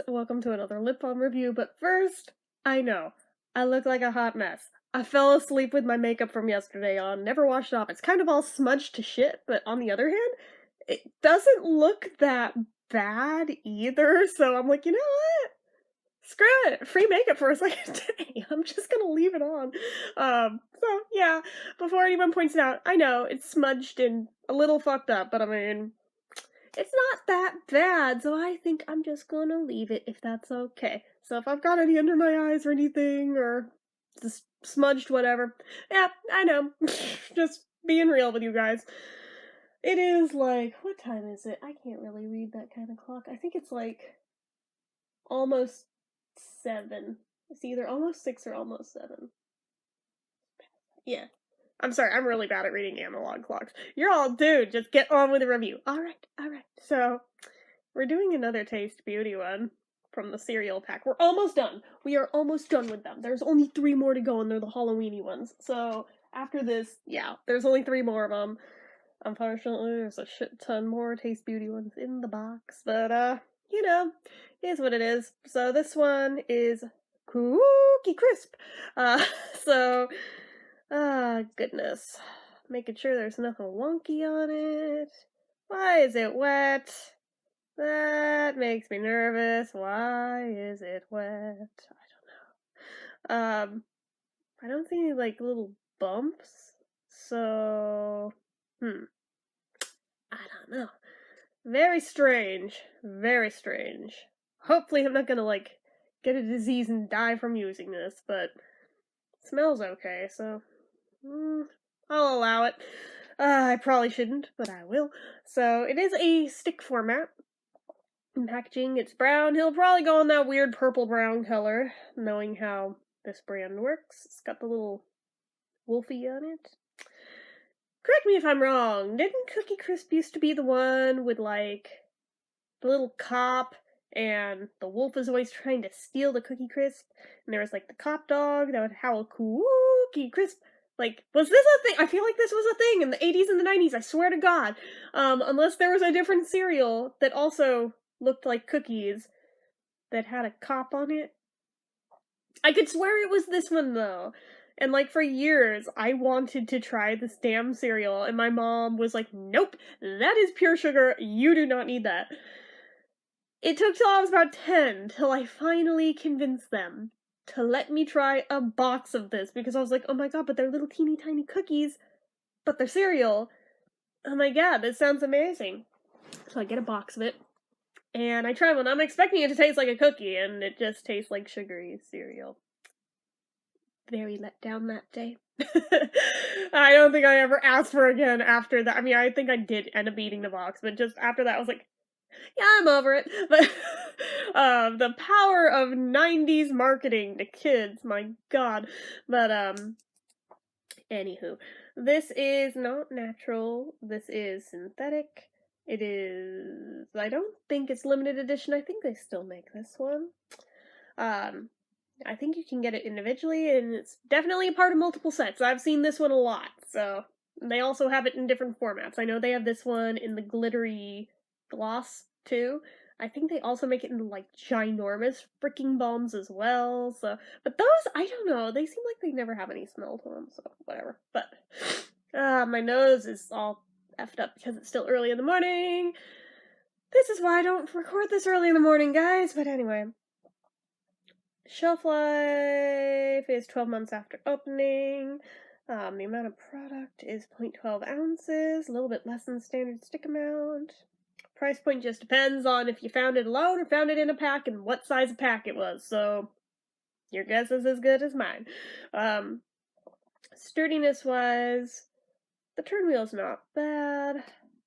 welcome to another lip balm review, but first, I know, I look like a hot mess. I fell asleep with my makeup from yesterday on, never washed it off. It's kind of all smudged to shit, but on the other hand, it doesn't look that bad either, so I'm like, you know what? Screw it! Free makeup for a second day. I'm just gonna leave it on. So yeah, before anyone points it out, I know, it's smudged and a little fucked up, but I mean, it's not that bad, so I think I'm just gonna leave it if that's okay. So if I've got any under my eyes or anything, or just smudged whatever, yeah, I know. Just being real with you guys. It is like, what time is it? I can't really read that kind of clock. I think it's like almost 7. It's either almost 6 or almost 7. Yeah. I'm sorry, I'm really bad at reading analog clocks. You're all, dude, just get on with the review. Alright. So, we're doing another Taste Beauty one from the cereal pack. We're almost done. We are almost done with them. There's only 3 more to go, and they're the Halloweeny ones. So, after this, yeah, there's only 3 more of them. Unfortunately, there's a shit ton more Taste Beauty ones in the box, but, you know, it is what it is. So, this one is Cookie Crisp. So... Ah, goodness. Making sure there's nothing wonky on it. Why is it wet? That makes me nervous. Why is it wet? I don't know. I don't see any, like, little bumps. So, I don't know. Very strange. Very strange. Hopefully I'm not gonna, like, get a disease and die from using this, but it smells okay, so... I'll allow it. I probably shouldn't, but I will. So, it is a stick format. In packaging, it's brown. He'll probably go in that weird purple-brown color, knowing how this brand works. It's got the little wolfie on it. Correct me if I'm wrong. Didn't Cookie Crisp used to be the one with, like, the little cop, and the wolf is always trying to steal the Cookie Crisp, and there was, like, the cop dog that would howl, Cookie Crisp. Like, was this a thing? I feel like this was a thing in the 80s and the 90s, I swear to God. Unless there was a different cereal that also looked like cookies that had a cop on it. I could swear it was this one, though. And, like, for years, I wanted to try this damn cereal, and my mom was like, nope, that is pure sugar, you do not need that. It took till I was about 10 till I finally convinced them to let me try a box of this, because I was like, oh my god, but they're little teeny tiny cookies, but they're cereal. Oh my god, this sounds amazing. So I get a box of it, and I try one. I'm expecting it to taste like a cookie, and it just tastes like sugary cereal. Very let down that day. I don't think I ever asked for it again after that. I mean, I think I did end up eating the box, but just after that, I was like, yeah, I'm over it. But the power of 90s marketing to kids, my god. But anywho, this is not natural. This is synthetic. It is, I don't think it's limited edition. I think they still make this one. I think you can get it individually, and it's definitely a part of multiple sets. I've seen this one a lot, so they also have it in different formats. I know they have this one in the glittery gloss too. I think they also make it in like ginormous freaking balms as well. So, but those, I don't know. They seem like they never have any smell to them. So whatever. But my nose is all effed up because it's still early in the morning. This is why I don't record this early in the morning, guys. But anyway, shelf life is 12 months after opening. The amount of product is 0.12 ounces, a little bit less than standard stick amount. Price point just depends on if you found it alone or found it in a pack and what size of pack it was, so your guess is as good as mine. Sturdiness-wise, the turn wheel's not bad.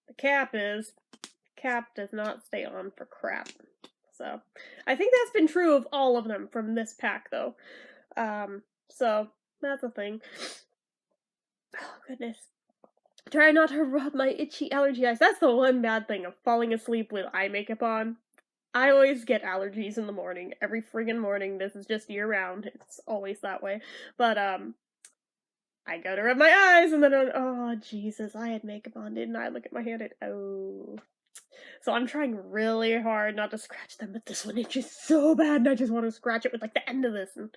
The cap is. The cap does not stay on for crap. So, I think that's been true of all of them from this pack, though. So, that's a thing. Oh, goodness. Try not to rub my itchy allergy eyes. That's the one bad thing of falling asleep with eye makeup on. I always get allergies in the morning. Every friggin' morning. This is just year-round. It's always that way. But, I go to rub my eyes, and then, oh, Jesus, I had makeup on, didn't I? Look at my hand, oh. So I'm trying really hard not to scratch them, but this one itches so bad and I just want to scratch it with like the end of this and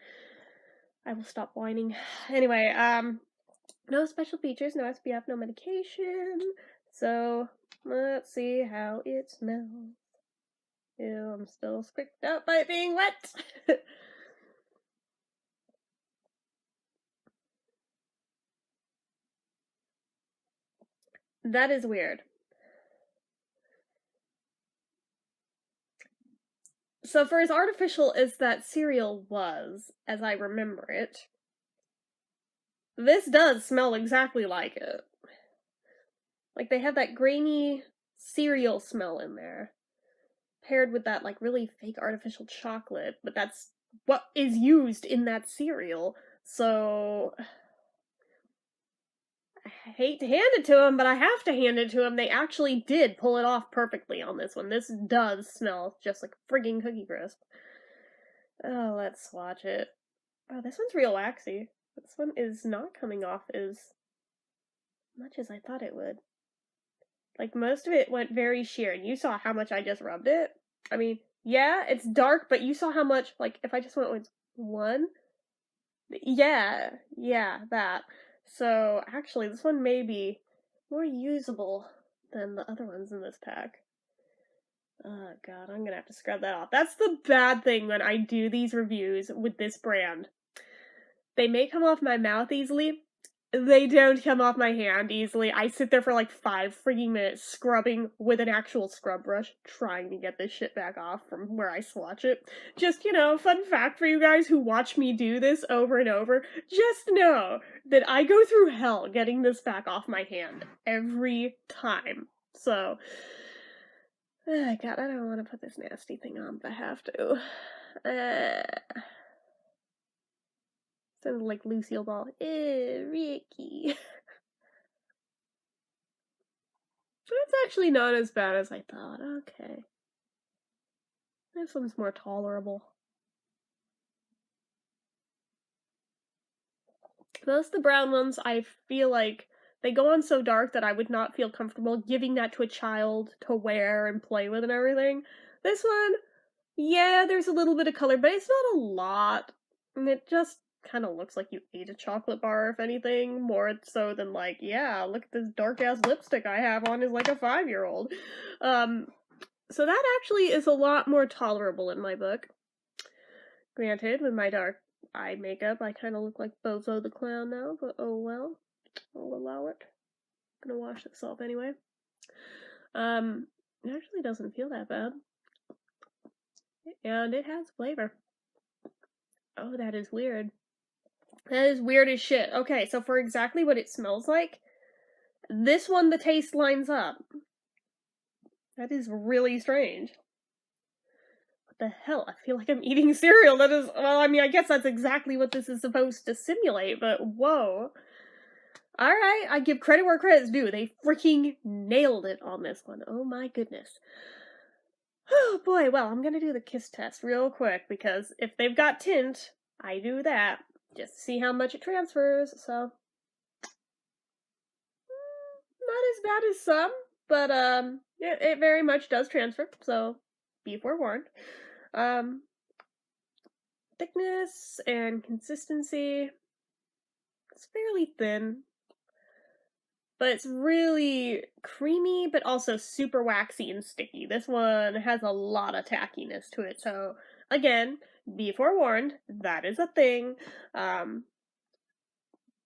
I will stop whining. Anyway, no special features, no SPF, no medication. So let's see how it smells. Ew, I'm still squeaked out by it being wet. That is weird. So for as artificial as that cereal was, as I remember it, this does smell exactly like it. Like they have that grainy cereal smell in there, paired with that like really fake artificial chocolate, but that's what is used in that cereal. So I hate to hand it to them, but I have to hand it to them. They actually did pull it off perfectly on this one. This does smell just like frigging Cookie Crisp. Oh, let's swatch it. Oh, this one's real waxy. This one is not coming off as much as I thought it would. Like, most of it went very sheer, and you saw how much I just rubbed it. I mean, yeah, it's dark, but you saw how much, like, if I just went with one, yeah, that. So, actually, this one may be more usable than the other ones in this pack. Oh god, I'm gonna have to scrub that off. That's the bad thing when I do these reviews with this brand. They may come off my mouth easily. They don't come off my hand easily. I sit there for like 5 freaking minutes scrubbing with an actual scrub brush, trying to get this shit back off from where I swatch it. Just, fun fact for you guys who watch me do this over and over, just know that I go through hell getting this back off my hand every time. So, god, I don't want to put this nasty thing on, but I have to. Sounds like Lucille Ball. Ricky. But it's actually not as bad as I thought. Okay. This one's more tolerable. Most of the brown ones, I feel like they go on so dark that I would not feel comfortable giving that to a child to wear and play with and everything. This one, yeah, there's a little bit of color, but it's not a lot. And it just kind of looks like you ate a chocolate bar, if anything, more so than like, yeah, look at this dark-ass lipstick I have on is like a 5-year-old. So that actually is a lot more tolerable in my book. Granted, with my dark eye makeup, I kind of look like Bozo the Clown now, but oh well. I'll allow it. I'm gonna wash this off anyway. It actually doesn't feel that bad. And it has flavor. Oh, that is weird. That is weird as shit. Okay, so for exactly what it smells like, this one the taste lines up. That is really strange. What the hell? I feel like I'm eating cereal. That is, well, I mean, I guess that's exactly what this is supposed to simulate, but whoa. Alright, I give credit where credit's due. They freaking nailed it on this one. Oh my goodness. Oh boy, well, I'm gonna do the kiss test real quick, because if they've got tint, I do that. Just to see how much it transfers, so. Not as bad as some, but, it very much does transfer, so be forewarned. Thickness and consistency, it's fairly thin, but it's really creamy, but also super waxy and sticky. This one has a lot of tackiness to it, so again, be forewarned, that is a thing.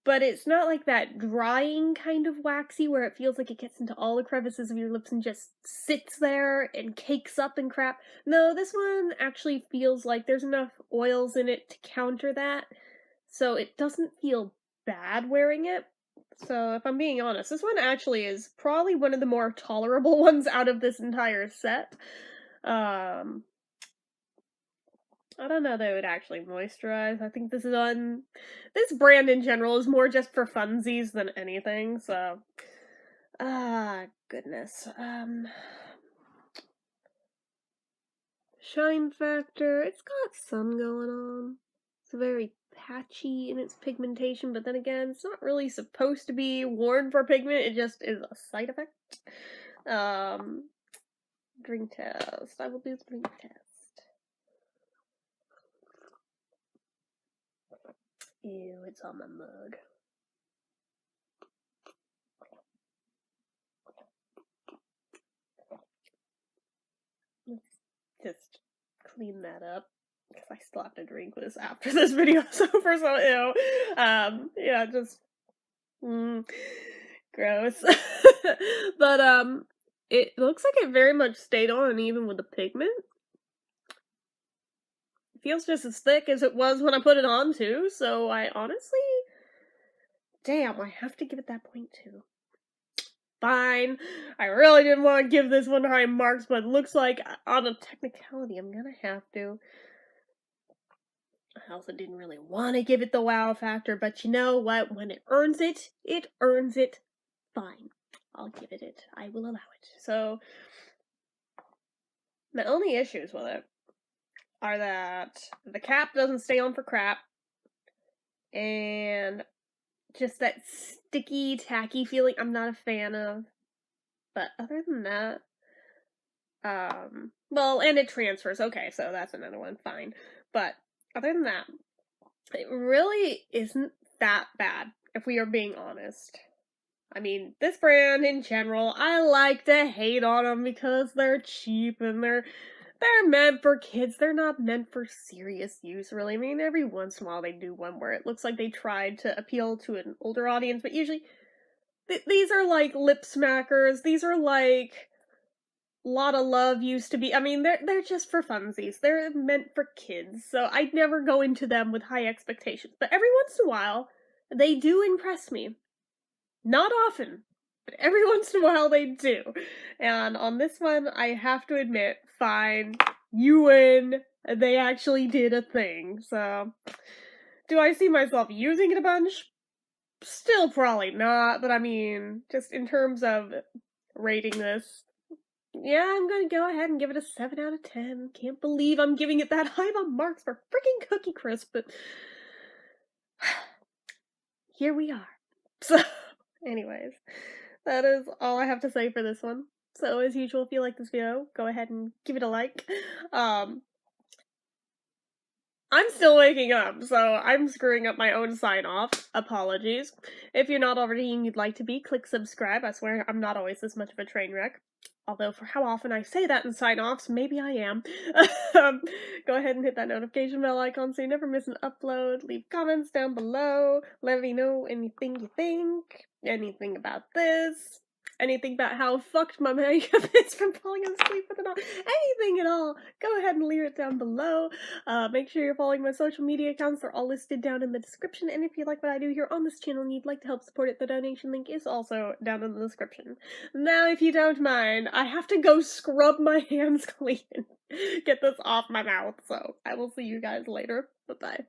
But it's not like that drying kind of waxy where it feels like it gets into all the crevices of your lips and just sits there and cakes up and crap. No, this one actually feels like there's enough oils in it to counter that, so it doesn't feel bad wearing it. So if I'm being honest, this one actually is probably one of the more tolerable ones out of this entire set. I don't know that it would actually moisturize. I think this brand in general is more just for funsies than anything, so. Ah, goodness. Shine factor, it's got some going on. It's very patchy in its pigmentation, but then again, it's not really supposed to be worn for pigment, it just is a side effect. Drink test. I will do the drink test. Ew, it's on my mug. Let's just clean that up, because I still have to drink this after this video is over, so ew. Yeah, just, gross. But, it looks like it very much stayed on, even with the pigment. It feels just as thick as it was when I put it on, too, so I honestly... Damn, I have to give it that 0.2. Fine. I really didn't want to give this one high marks, but it looks like, on a technicality, I'm gonna have to. I also didn't really want to give it the wow factor, but you know what? When it earns it, it earns it. Fine. I'll give it. I will allow it. So, the only issues with it are that the cap doesn't stay on for crap, and just that sticky, tacky feeling I'm not a fan of. But other than that, well, and it transfers. Okay, so that's another one. Fine. But other than that, it really isn't that bad, if we are being honest. I mean, this brand in general, I like to hate on them because they're cheap and they're meant for kids. They're not meant for serious use, really. I mean, every once in a while they do one where it looks like they tried to appeal to an older audience, but usually these are like lip smackers. These are like Lot of Love used to be. I mean, they're just for funsies. They're meant for kids, so I'd never go into them with high expectations. But every once in a while, they do impress me. Not often, but every once in a while they do. And on this one, I have to admit, fine, you win. They actually did a thing, so... Do I see myself using it a bunch? Still probably not, but I mean, just in terms of rating this, yeah, I'm gonna go ahead and give it a 7 out of 10. Can't believe I'm giving it that high of marks for freaking Cookie Crisp, but... here we are. So... anyways, that is all I have to say for this one. So, as usual, if you like this video, go ahead and give it a like. I'm still waking up, so I'm screwing up my own sign-off. Apologies. If you're not already and you'd like to be, click subscribe. I swear I'm not always this much of a train wreck. Although, for how often I say that in sign-offs, maybe I am. Go ahead and hit that notification bell icon so you never miss an upload. Leave comments down below. Let me know anything you think. Anything about this. Anything about how fucked my makeup is from falling asleep with it on. Anything at all. Go ahead and leave it down below. Make sure you're following my social media accounts. They're all listed down in the description. And if you like what I do here on this channel and you'd like to help support it, the donation link is also down in the description. Now, if you don't mind, I have to go scrub my hands clean. Get this off my mouth. So I will see you guys later. Bye-bye.